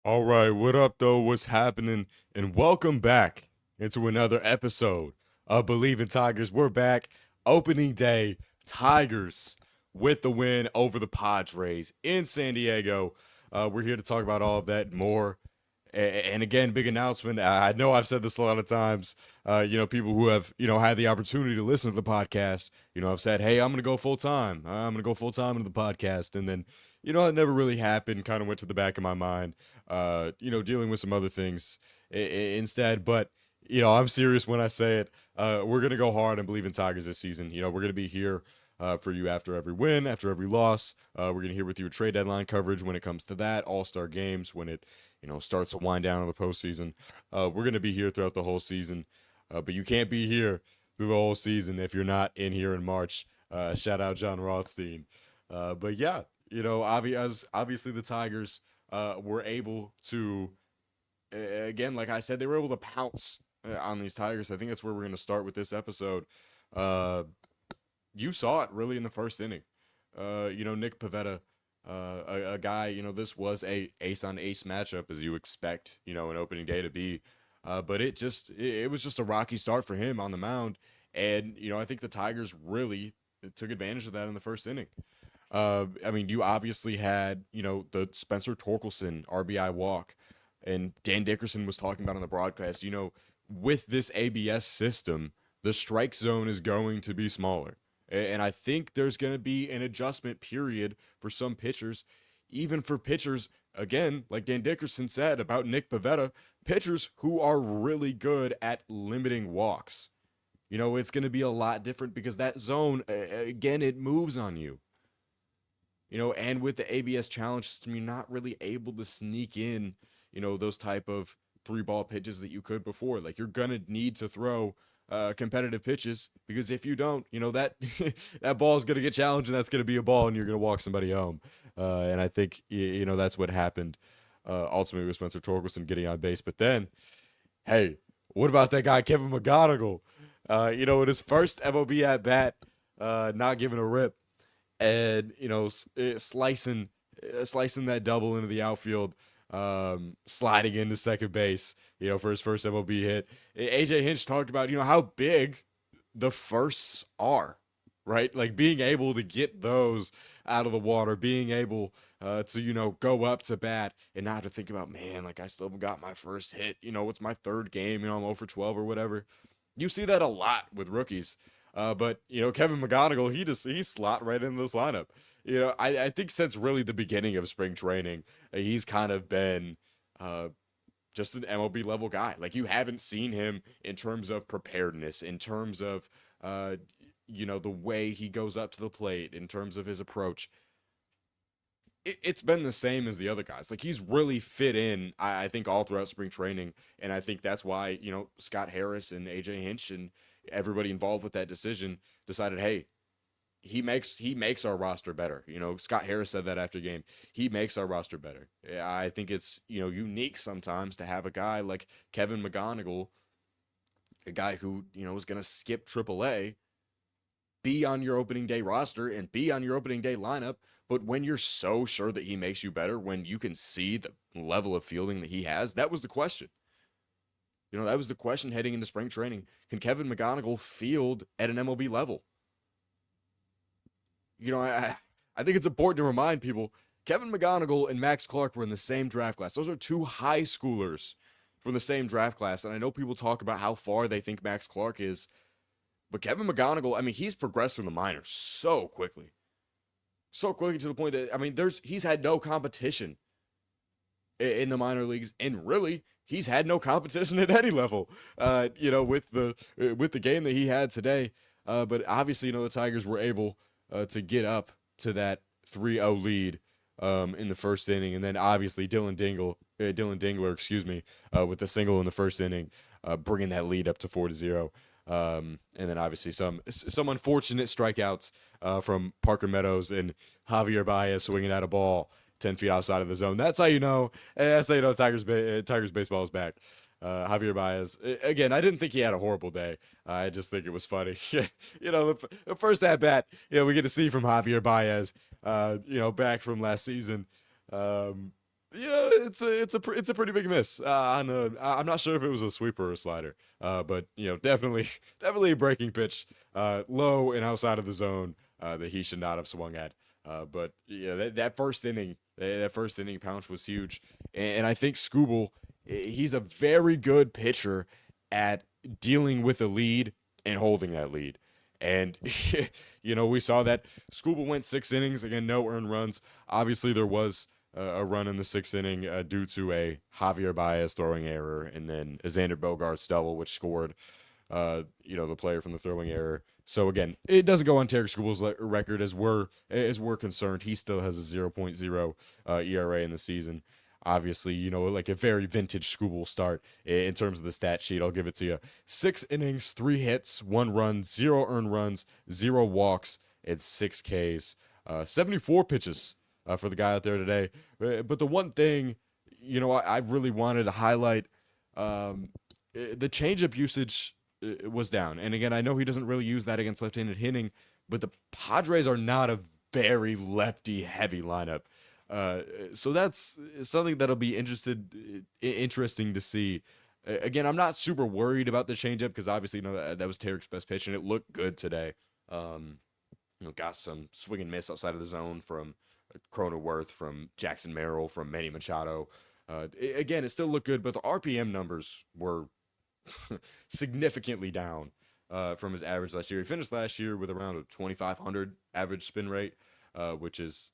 All right, what up, though? What's happening? And welcome back into another episode of Bleav in Tigers. We're back. Opening day, Tigers with the win over the Padres in San Diego. We're here to talk about all of that and more. And again, big announcement. I know I've said this a lot of times. People who have had the opportunity to listen to the podcast. I've said, "Hey, I'm gonna go full time. I'm gonna go full time into the podcast," and then it never really happened. Kind of went to the back of my mind. Dealing with some other things instead. But I'm serious when I say it. We're gonna go hard and Bleav in Tigers this season. We're gonna be here for you after every win, after every loss. We're going to hear with you trade deadline coverage when it comes to that, all-star games when it starts to wind down in the postseason. We're going to be here throughout the whole season, but you can't be here through the whole season if you're not in here in March. Shout out John Rothstein. But yeah, obviously the Tigers were able to, again, like I said, they were able to pounce on these Tigers. I think that's where we're going to start with this episode. You saw it really in the first inning. Nick Pivetta, a guy, this was a ace on ace matchup as you expect, an opening day to be. But it was just a rocky start for him on the mound. And, I think the Tigers really took advantage of that in the first inning. You obviously had, the Spencer Torkelson RBI walk, and Dan Dickerson was talking about on the broadcast, with this ABS system, the strike zone is going to be smaller. And I think there's going to be an adjustment period for some pitchers, even for pitchers, again, like Dan Dickerson said about Nick Pivetta, pitchers who are really good at limiting walks. It's going to be a lot different because that zone, again, it moves on you. And with the ABS challenge system, you're not really able to sneak in, those type of three ball pitches that you could before. Like you're going to need to throw competitive pitches because if you don't, that that ball is going to get challenged and that's going to be a ball and you're going to walk somebody home. And I think that's what happened ultimately with Spencer Torkelson getting on base. But then, hey, what about that guy Kevin McGonigle? In his first MLB at bat, not giving a rip, and slicing that double into the outfield, sliding into second base, for his first MLB hit. AJ Hinch talked about, how big the firsts are, right? Like being able to get those out of the water, being able to, go up to bat and not have to think about, man, like I still got my first hit, it's my third game, I'm 0 for 12 or whatever. You see that a lot with rookies. But Kevin McGonigle, he slot right into this lineup. I think since really the beginning of spring training, he's kind of been just an MLB level guy. Like you haven't seen him in terms of preparedness, in terms of the way he goes up to the plate, in terms of his approach. It's been the same as the other guys. Like he's really fit in, I think, all throughout spring training, and I think that's why Scott Harris and AJ Hinch and everybody involved with that decision decided, hey, he makes our roster better. Scott Harris said that after the game. He makes our roster better. I think it's unique sometimes to have a guy like Kevin McGonigle, a guy who is going to skip AAA, be on your opening day roster and be on your opening day lineup. But when you're so sure that he makes you better, when you can see the level of fielding that he has, that was the question. That was the question heading into spring training. Can Kevin McGonigle field at an MLB level? I think it's important to remind people Kevin McGonigle and Max Clark were in the same draft class. Those are two high schoolers from the same draft class. And I know people talk about how far they think Max Clark is. But Kevin McGonigle, he's progressed from the minors so quickly. So quickly to the point that, he's had no competition in the minor leagues. And really, he's had no competition at any level, with the game that he had today. But obviously, the Tigers were able to get up to that 3-0 lead in the first inning. And then obviously Dylan Dingler, with the single in the first inning, bringing that lead up to 4-0. And then obviously some unfortunate strikeouts from Parker Meadows and Javier Baez swinging at a ball 10 feet outside of the zone. That's how you know. Tigers baseball is back. Javier Baez. Again, I didn't think he had a horrible day. I just think it was funny. The first at bat, we get to see from Javier Baez, back from last season. It's a pretty big miss. I'm not sure if it was a sweeper or a slider. But definitely definitely a breaking pitch. Low and outside of the zone. That he should not have swung at. But yeah, that first inning Pounce was huge, and I think Skubal, he's a very good pitcher at dealing with a lead and holding that lead. And we saw that Skubal went 6 innings again, no earned runs. Obviously, there was a run in the sixth inning due to a Javier Baez throwing error, and then a Xander Bogaerts double, which scored, the player from the throwing error. So again, it doesn't go on Tarik Skubal's record as we're concerned. He still has a 0.0 ERA in the season. Obviously, like a very vintage Skubal start in terms of the stat sheet. I'll give it to you: 6 innings, 3 hits, 1 run, 0 earned runs, 0 walks, and 6 Ks. 74 pitches for the guy out there today. But the one thing, I really wanted to highlight, the changeup usage was down. And again, I know he doesn't really use that against left-handed hitting, but the Padres are not a very lefty-heavy lineup. So that's something that'll be interesting to see. Again, I'm not super worried about the changeup because obviously, that was Tarik's best pitch, and it looked good today. Got some swing and miss outside of the zone from Cronenworth, from Jackson Merrill, from Manny Machado. Again, it still looked good, but the RPM numbers were significantly down from his average last year. He finished last year with around a 2,500 average spin rate, which is,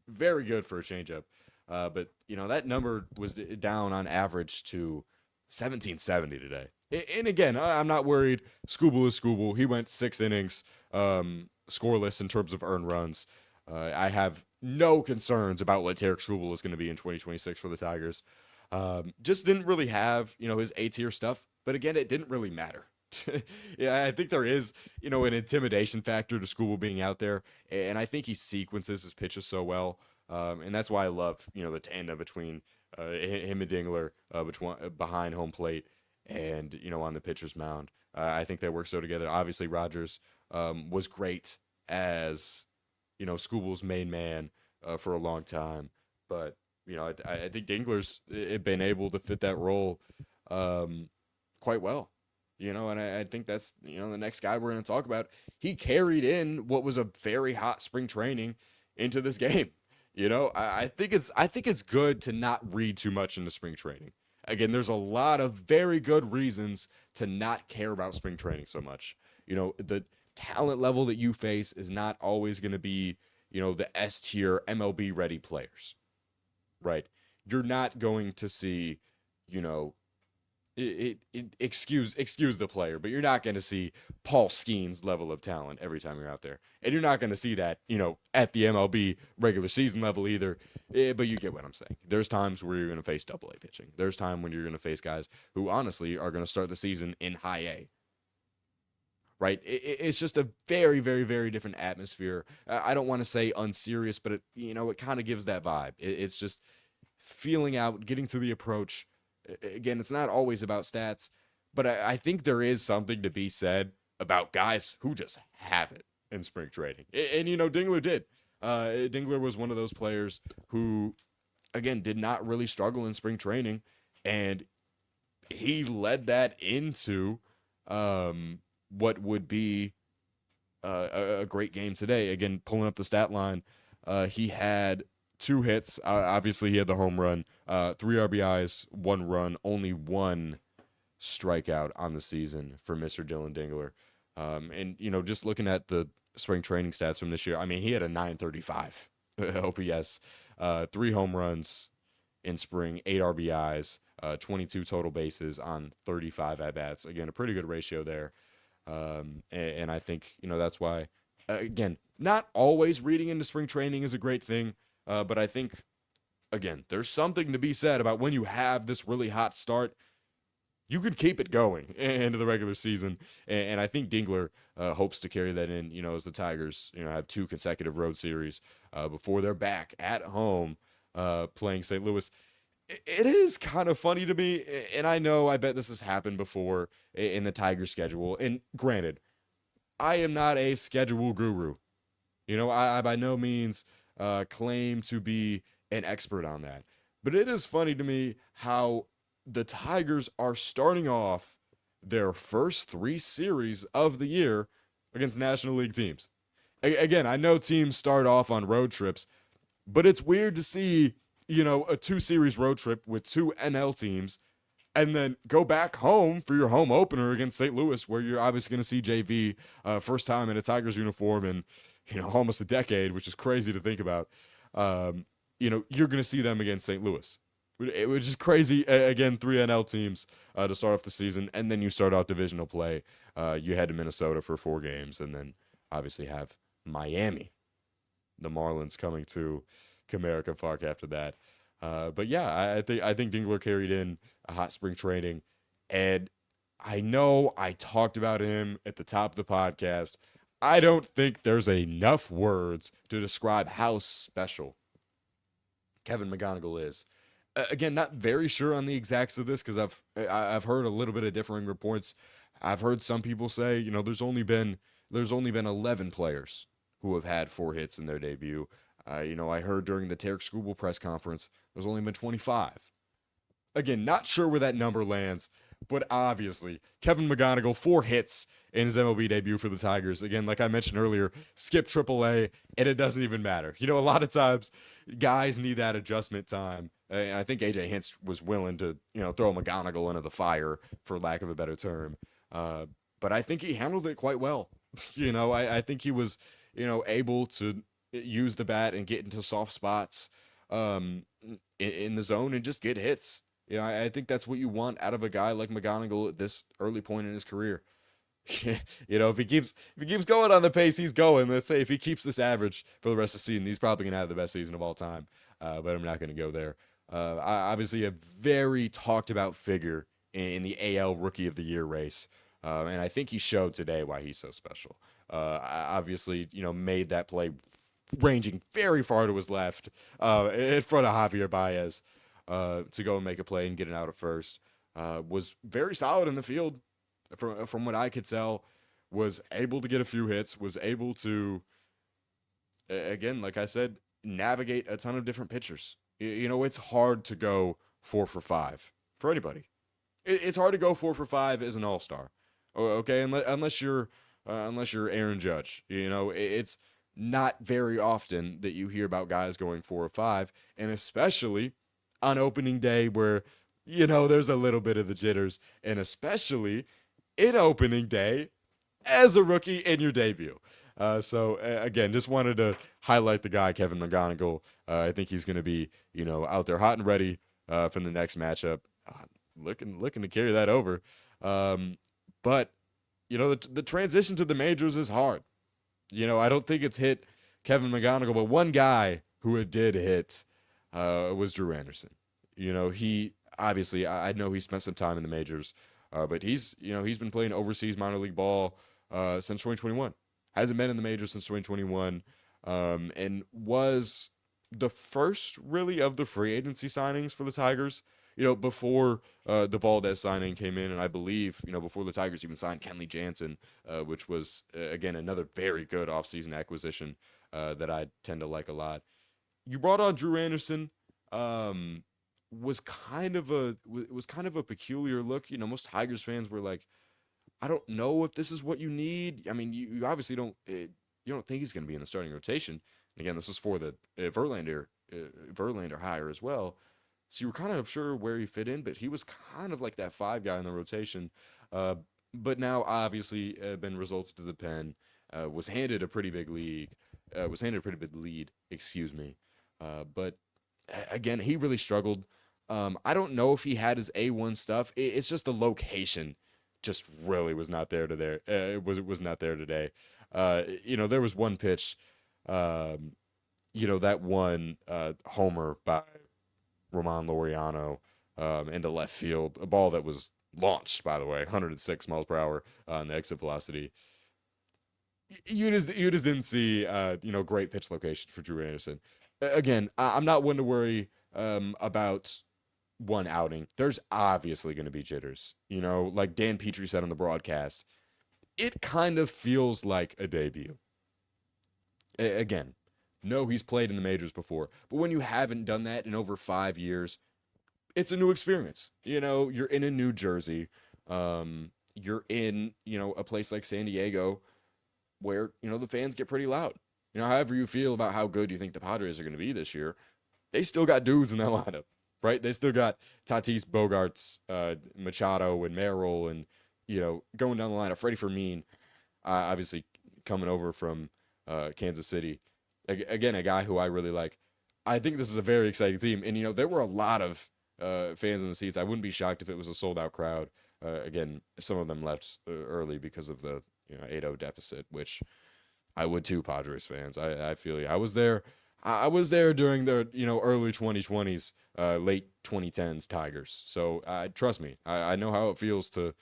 very good for a changeup. But, that number was down on average to 1770 today. And again, I'm not worried. Skubal is Skubal. He went 6 innings, scoreless in terms of earned runs. I have no concerns about what Tarik Skubal is going to be in 2026 for the Tigers. Just didn't really have, his A-tier stuff. But again, it didn't really matter. Yeah, I think there is, an intimidation factor to Skubal being out there. And I think he sequences his pitches so well. And that's why I love, the tandem between him and Dingler behind home plate and, on the pitcher's mound. I think they work so together. Obviously, Rogers was great as, Skubal's main man for a long time. But, I think Dingler's been able to fit that role quite well. And I think that's, the next guy we're going to talk about. He carried in what was a very hot spring training into this game. I think it's good to not read too much into spring training. Again, there's a lot of very good reasons to not care about spring training so much. The talent level that you face is not always going to be, the S tier MLB ready players, right? You're not going to see, excuse the player, but you're not going to see Paul Skeen's level of talent every time you're out there. And you're not going to see that, at the MLB regular season level either. But you get what I'm saying. There's times where you're going to face AA pitching. There's time when you're going to face guys who honestly are going to start the season in high A. Right? It's just a very, very, very different atmosphere. I don't want to say unserious, but it kind of gives that vibe. It's just feeling out, getting to the approach. Again, it's not always about stats, but I think there is something to be said about guys who just have it in spring training. And Dingler did. Dingler was one of those players who, again, did not really struggle in spring training, and he led that into what would be a great game today. Again, pulling up the stat line, he had 2 hits. Obviously, he had the home run, 3 RBIs, 1 run, only 1 strikeout on the season for Mr. Dylan Dingler. And, just looking at the spring training stats from this year, I mean, he had a 935 OPS, 3 home runs in spring, 8 RBIs, 22 total bases on 35 at-bats. Again, a pretty good ratio there. And I think, that's why, again, not always reading into spring training is a great thing. But I think, again, there's something to be said about when you have this really hot start, you can keep it going into the regular season. And I think Dingler hopes to carry that in, as the Tigers, have 2 consecutive road series before they're back at home playing St. Louis. It is kind of funny to me, and I bet this has happened before in the Tigers schedule. And granted, I am not a schedule guru. I by no means claim to be an expert on that. But it is funny to me how the Tigers are starting off their first three series of the year against National League teams. Again, I know teams start off on road trips, but it's weird to see, a two series road trip with two NL teams and then go back home for your home opener against St. Louis, where you're obviously going to see JV first time in a Tigers uniform in, almost a decade, which is crazy to think about. You're going to see them against St. Louis, which is crazy. Again, three NL teams to start off the season, and then you start out divisional play. You head to Minnesota for 4 games, and then obviously have Miami, the Marlins, coming to Comerica Park after that. But yeah, I think Dingler carried in a hot spring training, and I know I talked about him at the top of the podcast. I don't think there's enough words to describe how special Kevin McGonigle is. Again, not very sure on the exacts of this because I've heard a little bit of differing reports. I've heard some people say, there's only been 11 players who have had 4 hits in their debut. I heard during the Tarik Skubal press conference, there's only been 25. Again, not sure where that number lands, but obviously, Kevin McGonigle, 4 hits in his MLB debut for the Tigers. Again, like I mentioned earlier, skip AAA, and it doesn't even matter. A lot of times, guys need that adjustment time. And I think AJ Hinch was willing to, throw McGonigle into the fire, for lack of a better term. But I think he handled it quite well. I think he was, able to use the bat and get into soft spots in the zone and just get hits. I think that's what you want out of a guy like McGonigle at this early point in his career. If he keeps going on the pace he's going, let's say if he keeps this average for the rest of the season, he's probably gonna have the best season of all time. But I'm not gonna go there. Obviously, a very talked about figure in the AL Rookie of the Year race, and I think he showed today why he's so special. Obviously, made that play ranging very far to his left in front of Javier Baez to go and make a play and get it out at first. Was very solid in the field from what I could tell. Was able to get a few hits. Was able to, again, like I said, navigate a ton of different pitchers. It's hard to go 4 for 5 for anybody. It's hard to go 4 for 5 as an all-star. Okay, unless you're Aaron Judge. It's not very often that you hear about guys going 4 or 5, and especially on opening day where, there's a little bit of the jitters, and especially in opening day as a rookie in your debut. So again, just wanted to highlight the guy, Kevin McGonigle. I think he's going to be, out there hot and ready for the next matchup. Looking to carry that over. But, the transition to the majors is hard. I don't think it's hit Kevin McGonigle, but one guy who it did hit was Drew Anderson. He obviously, I know he spent some time in the majors, but he's been playing overseas minor league ball since 2021. Hasn't been in the majors since 2021, and was the first really of the free agency signings for the Tigers. Before the Valdez signing came in, and I Bleav, before the Tigers even signed Kenley Jansen, which was, again, another very good offseason acquisition that I tend to like a lot. You brought on Drew Anderson, was kind of a peculiar look. Most Tigers fans were like, I don't know if this is what you need. I mean, you obviously don't think he's going to be in the starting rotation. And again, this was for the Verlander hire as well. So you were kind of sure where he fit in, but he was kind of like that 5 guy in the rotation. But now, obviously, been results to the pen. Was handed a pretty big lead. Excuse me. But again, he really struggled. I don't know if he had his A1 stuff. It's just the location, just really was not there today. It was not there today. There was one pitch. That one homer by Roman Laureano into left field, a ball that was launched, by the way, 106 miles per hour on the exit velocity. You just didn't see great pitch location for Drew Anderson. Again, I'm not one to worry about one outing. There's obviously going to be jitters. Like Dan Petrie said on the broadcast, it kind of feels like a debut. Again, No, he's played in the majors before. But when you haven't done that in over 5 years, it's a new experience. You're in a New Jersey. You're in, a place like San Diego where, the fans get pretty loud. However you feel about how good you think the Padres are going to be this year, they still got dudes in that lineup, right? They still got Tatis, Bogarts, Machado, and Merrill, and, going down the line of Freddie Fermin, obviously coming over from Kansas City. Again, a guy who I really like. I think this is a very exciting team. And, there were a lot of fans in the seats. I wouldn't be shocked if it was a sold-out crowd. Again, some of them left early because of the 8-0 deficit, which I would too, Padres fans. I feel you. I was there. I was there during the early 2020s, late 2010s Tigers. So trust me, I know how it feels to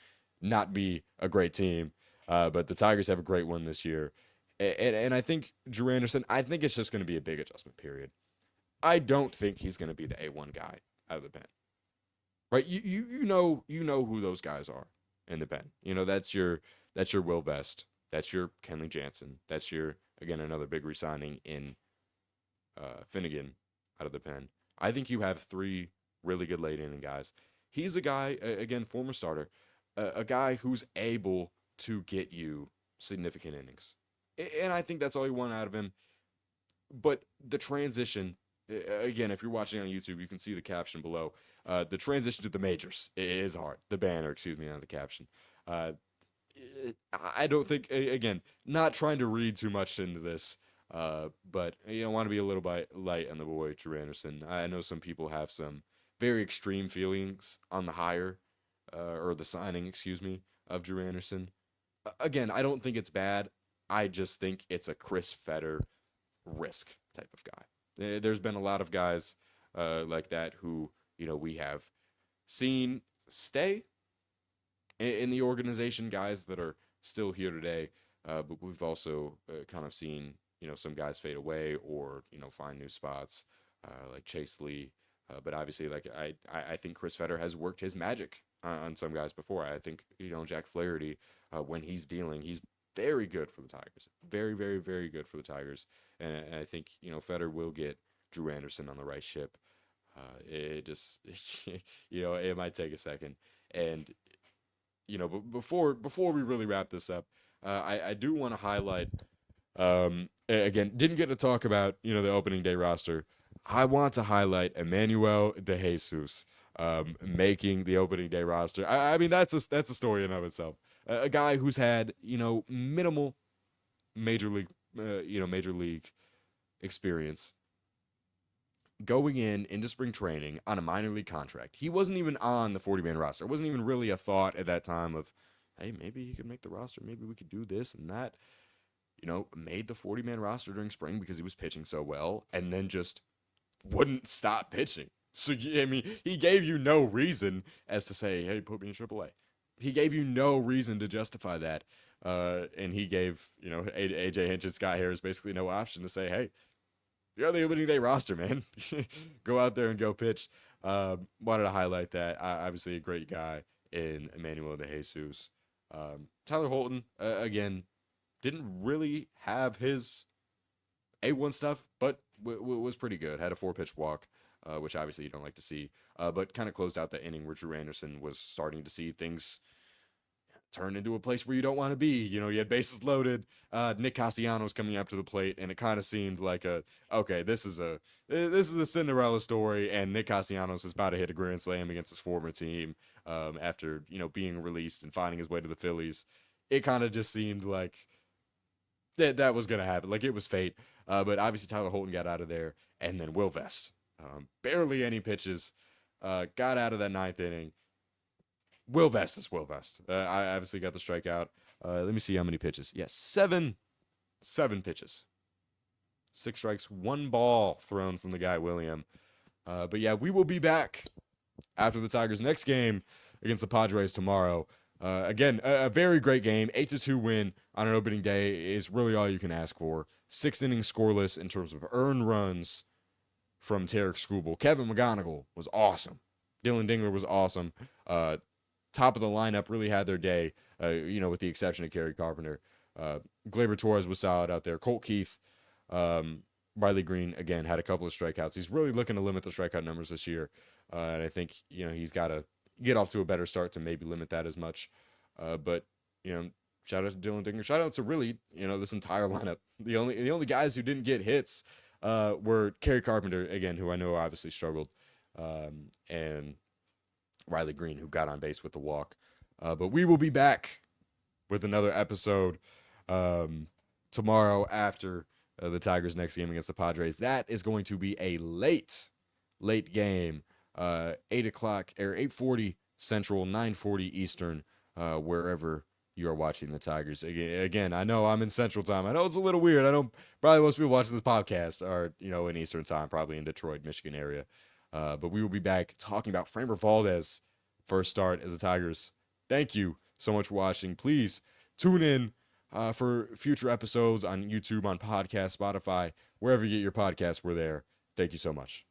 not be a great team. But the Tigers have a great one this year, and I think Drew Anderson. I think it's just going to be a big adjustment period. I don't think he's going to be the A1 guy out of the pen. Right? You know who those guys are in the pen. That's your Will Vest. That's your Kenley Jansen. That's your, again, another big resigning in Finnegan out of the pen. I think you have three really good late inning guys. He's a guy, again, former starter, a guy who's able to get you significant innings. And I think that's all you want out of him. But the transition, again, if you're watching on YouTube, you can see the caption below. The transition to the majors is hard. The banner, excuse me, not the caption. I don't think, again, not trying to read too much into this, but want to be a little bit light on the boy, Drew Anderson. I know some people have some very extreme feelings on the hire, or the signing, excuse me, of Drew Anderson. Again, I don't think it's bad. I just think it's a Chris Fetter risk type of guy. There's been a lot of guys like that who, we have seen stay in the organization, guys that are still here today. But we've also kind of seen, some guys fade away or, find new spots like Chase Lee. But obviously, like I think Chris Fetter has worked his magic on some guys before. I think, Jack Flaherty, when he's dealing, he's very good for the Tigers. Very, very, very good for the Tigers. And I think, Fetter will get Drew Anderson on the right ship. It just, it might take a second. And, but before we really wrap this up, I do want to highlight, again, didn't get to talk about, the opening day roster. I want to highlight Emmanuel De Jesus making the opening day roster. I mean, that's a story in and of itself. A guy who's had, minimal major league experience going into spring training on a minor league contract. He wasn't even on the 40-man roster. It wasn't even really a thought at that time of, hey, maybe he could make the roster. Maybe we could do this and that. Made the 40-man roster during spring because he was pitching so well, and then just wouldn't stop pitching. So, I mean, he gave you no reason as to say, hey, put me in AAA. He gave you no reason to justify that. And he gave, AJ Hinch and Scott Harris basically no option to say, hey, you're on the opening day roster, man. Go out there and go pitch. Wanted to highlight that. Obviously, a great guy in Emmanuel De Jesus. Tyler Holton, again, didn't really have his A1 stuff, but was pretty good. Had a 4-pitch walk, which obviously you don't like to see, but kind of closed out the inning where Drew Anderson was starting to see things turn into a place where you don't want to be. You had bases loaded. Nick Castellanos coming up to the plate, and it kind of seemed like this is a Cinderella story, and Nick Castellanos is about to hit a grand slam against his former team after being released and finding his way to the Phillies. It kind of just seemed like that was going to happen. Like it was fate. But obviously Tyler Holton got out of there, and then Will Vest, barely any pitches, got out of that 9th inning. Will Vest is Will Vest. I obviously got the strikeout. Let me see how many pitches. Yes, seven pitches. 6 strikes, 1 ball thrown from the guy, William. But yeah, we will be back after the Tigers' next game against the Padres tomorrow. Again, a very great game. 8-2 win on an opening day is really all you can ask for. 6 innings scoreless in terms of earned runs from Tarik Skubal. Kevin McGonigle was awesome. Dylan Dingler was awesome. Top of the lineup really had their day, with the exception of Kerry Carpenter. Gleyber Torres was solid out there. Colt Keith, Riley Green, again, had a couple of strikeouts. He's really looking to limit the strikeout numbers this year. And I think, he's got to get off to a better start to maybe limit that as much. But, shout out to Dylan Dinger. Shout out to really, this entire lineup. The only guys who didn't get hits were Kerry Carpenter, again, who I know obviously struggled, and Riley Green, who got on base with the walk. But we will be back with another episode tomorrow after the Tigers' next game against the Padres. That is going to be a late game, 8 o'clock or 8:40 Central, 9:40 Eastern, wherever you are watching the Tigers. Again, I know I'm in Central Time. I know it's a little weird. I know probably most people watching this podcast are, in Eastern Time, probably in Detroit, Michigan area. But we will be back talking about Framber Valdez' first start as the Tigers. Thank you so much for watching. Please tune in for future episodes on YouTube, on podcast, Spotify, wherever you get your podcasts. We're there. Thank you so much.